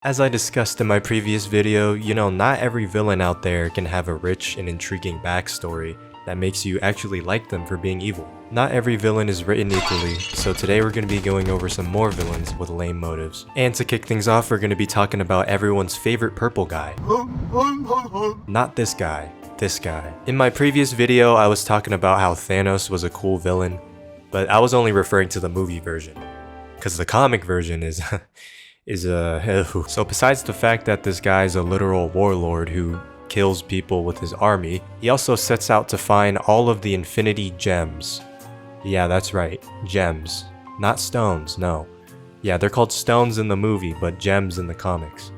As I discussed in my previous video, not every villain out there can have a rich and intriguing backstory that makes you actually like them for being evil. Not every villain is written equally, so today we're going to be going over some more villains with lame motives. And to kick things off, we're going to be talking about everyone's favorite purple guy. Not this guy, this guy. In my previous video, I was talking about how Thanos was a cool villain, but I was only referring to the movie version, because the comic version is So besides the fact that this guy is a literal warlord who kills people with his army, he also sets out to find all of the Infinity Gems. Yeah, that's right, gems. Not stones, no. Yeah, they're called stones in the movie, but gems in the comics.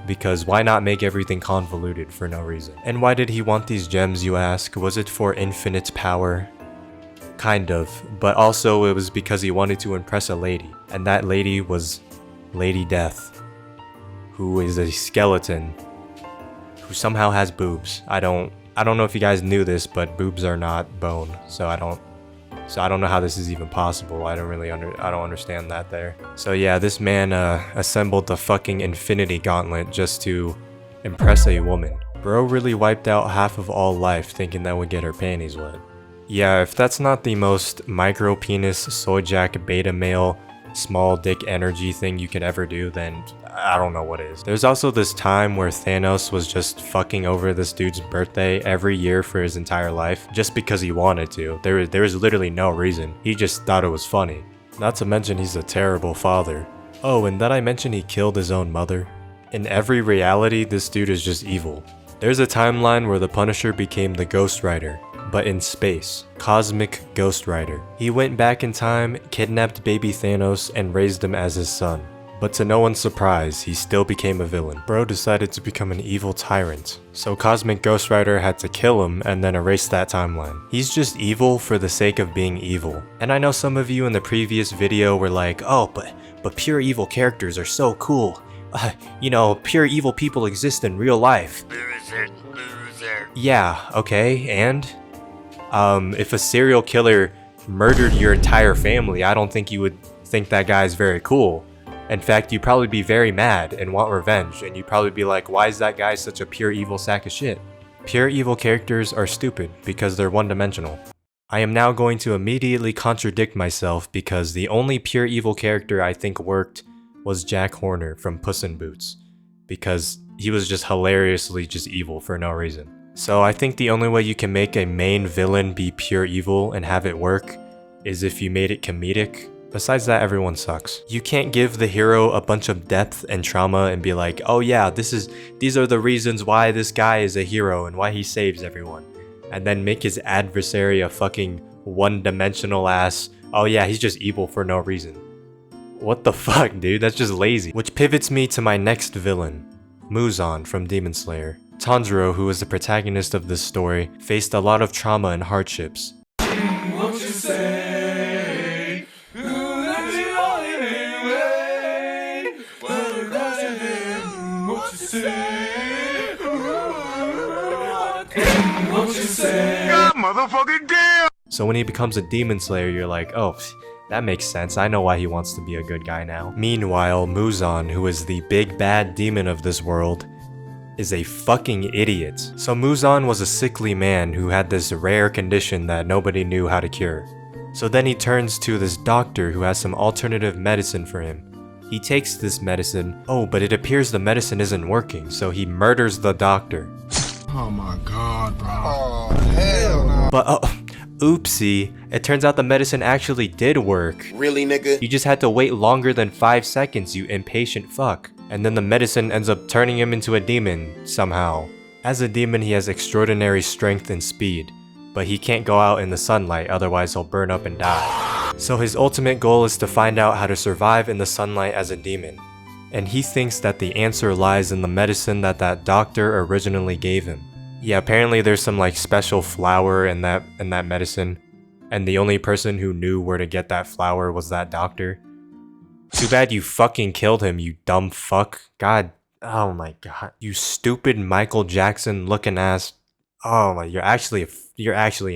Because why not make everything convoluted for no reason? And why did he want these gems, you ask? Was it for infinite power? Kind of, but also it was because he wanted to impress a lady, and that lady was Lady Death, who is a skeleton who somehow has boobs. I don't know if you guys knew this, but boobs are not bone, so I don't know how this is even possible. I don't understand that there. So yeah, this man assembled the fucking Infinity Gauntlet just to impress a woman. Bro really wiped out half of all life thinking that would get her panties wet. Yeah, if that's not the most micro penis, soy jack, beta male, small dick energy thing you could ever do, then I don't know what is. There's also this time where Thanos was just fucking over this dude's birthday every year for his entire life just because he wanted to. There was literally no reason. He just thought it was funny. Not to mention he's a terrible father. Oh, and did I mention he killed his own mother? In every reality, this dude is just evil. There's a timeline where the Punisher became the Ghost Rider, but in space. Cosmic Ghost Rider. He went back in time, kidnapped baby Thanos, and raised him as his son. But to no one's surprise, he still became a villain. Bro decided to become an evil tyrant, so Cosmic Ghost Rider had to kill him and then erase that timeline. He's just evil for the sake of being evil. And I know some of you in the previous video were like, oh, but pure evil characters are so cool. Pure evil people exist in real life. Loser. Yeah, okay, and? If a serial killer murdered your entire family, I don't think you would think that guy's very cool. In fact, you'd probably be very mad and want revenge, and you'd probably be like, why is that guy such a pure evil sack of shit? Pure evil characters are stupid because they're one-dimensional. I am now going to immediately contradict myself because the only pure evil character I think worked was Jack Horner from Puss in Boots, because he was just hilariously just evil for no reason. So I think the only way you can make a main villain be pure evil and have it work is if you made it comedic. Besides that, everyone sucks. You can't give the hero a bunch of depth and trauma and be like, oh yeah, these are the reasons why this guy is a hero and why he saves everyone. And then make his adversary a fucking one-dimensional ass, oh yeah, he's just evil for no reason. What the fuck, dude? That's just lazy. Which pivots me to my next villain, Muzan from Demon Slayer. Tanjiro, who is the protagonist of this story, faced a lot of trauma and hardships. What you say? What you say? God motherfucking damn! So when he becomes a Demon Slayer, you're like, oh, that makes sense. I know why he wants to be a good guy now. Meanwhile, Muzan, who is the big bad demon of this world, is a fucking idiot. So Muzan was a sickly man who had this rare condition that nobody knew how to cure. So then he turns to this doctor who has some alternative medicine for him. He takes this medicine, oh, but it appears the medicine isn't working, so he murders the doctor. Oh my god, bro. Oh, hell no. But, oopsie, it turns out the medicine actually did work. Really, nigga? You just had to wait longer than 5 seconds, you impatient fuck. And then the medicine ends up turning him into a demon, somehow. As a demon, he has extraordinary strength and speed, but he can't go out in the sunlight, otherwise he'll burn up and die. So his ultimate goal is to find out how to survive in the sunlight as a demon. And he thinks that the answer lies in the medicine that doctor originally gave him. Yeah, apparently there's some like special flower in that medicine, and the only person who knew where to get that flower was that doctor. Too bad you fucking killed him, you dumb fuck. God, oh my god. You stupid Michael Jackson looking ass. Oh my, you're actually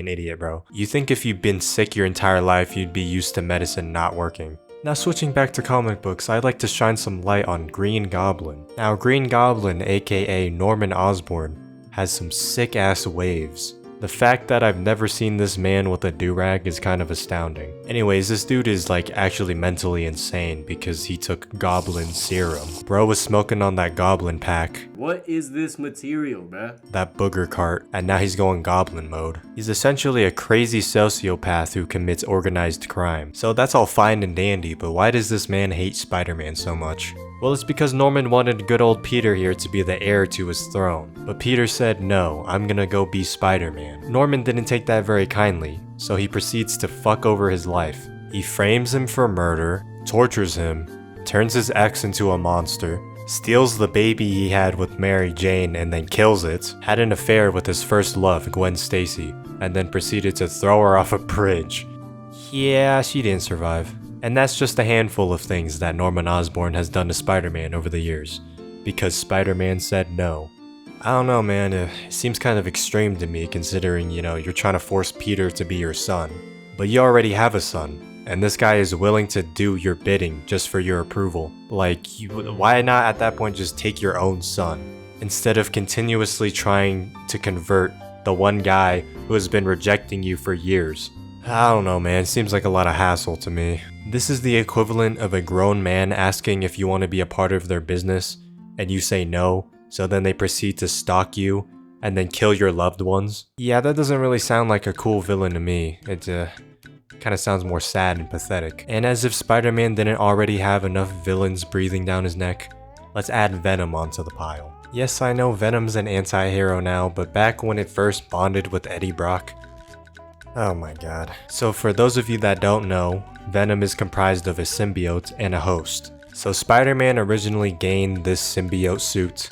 an idiot, bro. You think if you've been sick your entire life, you'd be used to medicine not working. Now switching back to comic books, I'd like to shine some light on Green Goblin. Now Green Goblin, aka Norman Osborn, has some sick ass waves. The fact that I've never seen this man with a do-rag is kind of astounding. Anyways, this dude is like actually mentally insane because he took goblin serum. Bro was smoking on that goblin pack. What is this material, bruh? That booger cart, and now he's going goblin mode. He's essentially a crazy sociopath who commits organized crime. So that's all fine and dandy, but why does this man hate Spider-Man so much? Well, it's because Norman wanted good old Peter here to be the heir to his throne. But Peter said, no, I'm gonna go be Spider-Man. Norman didn't take that very kindly, so he proceeds to fuck over his life. He frames him for murder, tortures him, turns his ex into a monster, steals the baby he had with Mary Jane and then kills it, had an affair with his first love, Gwen Stacy, and then proceeded to throw her off a bridge. Yeah, she didn't survive. And that's just a handful of things that Norman Osborn has done to Spider-Man over the years, because Spider-Man said no. I don't know, man, it seems kind of extreme to me considering, you're trying to force Peter to be your son. But you already have a son, and this guy is willing to do your bidding just for your approval. Like, why not at that point just take your own son, instead of continuously trying to convert the one guy who has been rejecting you for years? I don't know, man, it seems like a lot of hassle to me. This is the equivalent of a grown man asking if you want to be a part of their business, and you say no, so then they proceed to stalk you, and then kill your loved ones. Yeah, that doesn't really sound like a cool villain to me. It kind of sounds more sad and pathetic. And as if Spider-Man didn't already have enough villains breathing down his neck, let's add Venom onto the pile. Yes, I know Venom's an anti-hero now, but back when it first bonded with Eddie Brock, oh my god. So for those of you that don't know, Venom is comprised of a symbiote and a host. So Spider-Man originally gained this symbiote suit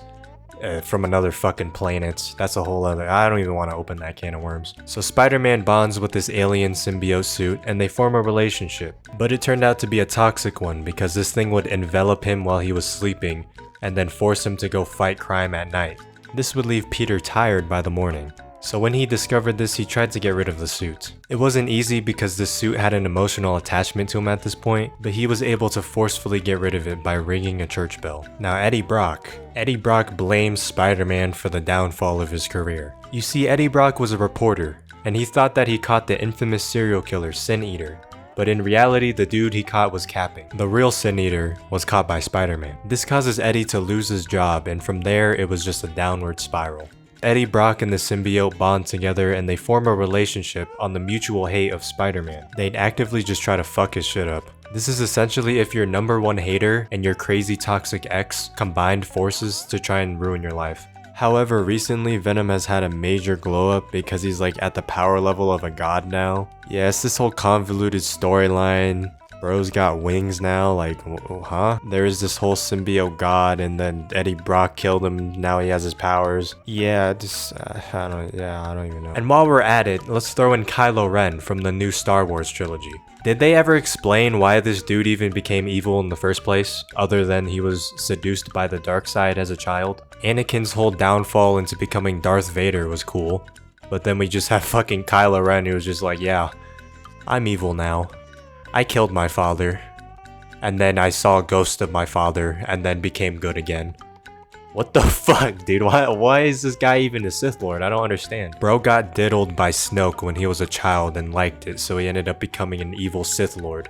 from another fucking planet. That's a whole other, I don't even want to open that can of worms. So Spider-Man bonds with this alien symbiote suit and they form a relationship. But it turned out to be a toxic one because this thing would envelop him while he was sleeping and then force him to go fight crime at night. This would leave Peter tired by the morning. So when he discovered this, he tried to get rid of the suit. It wasn't easy because the suit had an emotional attachment to him at this point, but he was able to forcefully get rid of it by ringing a church bell. Now Eddie Brock blames Spider-Man for the downfall of his career. You see, Eddie Brock was a reporter, and he thought that he caught the infamous serial killer Sin Eater. But in reality, the dude he caught was capping. The real Sin Eater was caught by Spider-Man. This causes Eddie to lose his job, and from there, it was just a downward spiral. Eddie Brock and the symbiote bond together and they form a relationship on the mutual hate of Spider-Man. They'd actively just try to fuck his shit up. This is essentially if your number one hater and your crazy toxic ex combined forces to try and ruin your life. However, recently Venom has had a major glow up because he's like at the power level of a god now. Yeah, it's this whole convoluted storyline. Bro's got wings now, like, huh? There is this whole symbiote god, and then Eddie Brock killed him, now he has his powers. Yeah, I don't even know. And while we're at it, let's throw in Kylo Ren from the new Star Wars trilogy. Did they ever explain why this dude even became evil in the first place, other than he was seduced by the dark side as a child? Anakin's whole downfall into becoming Darth Vader was cool, but then we just have fucking Kylo Ren who was just like, yeah, I'm evil now. I killed my father, and then I saw a ghost of my father, and then became good again. What the fuck, dude? Why is this guy even a Sith Lord? I don't understand. Bro got diddled by Snoke when he was a child and liked it, so he ended up becoming an evil Sith Lord.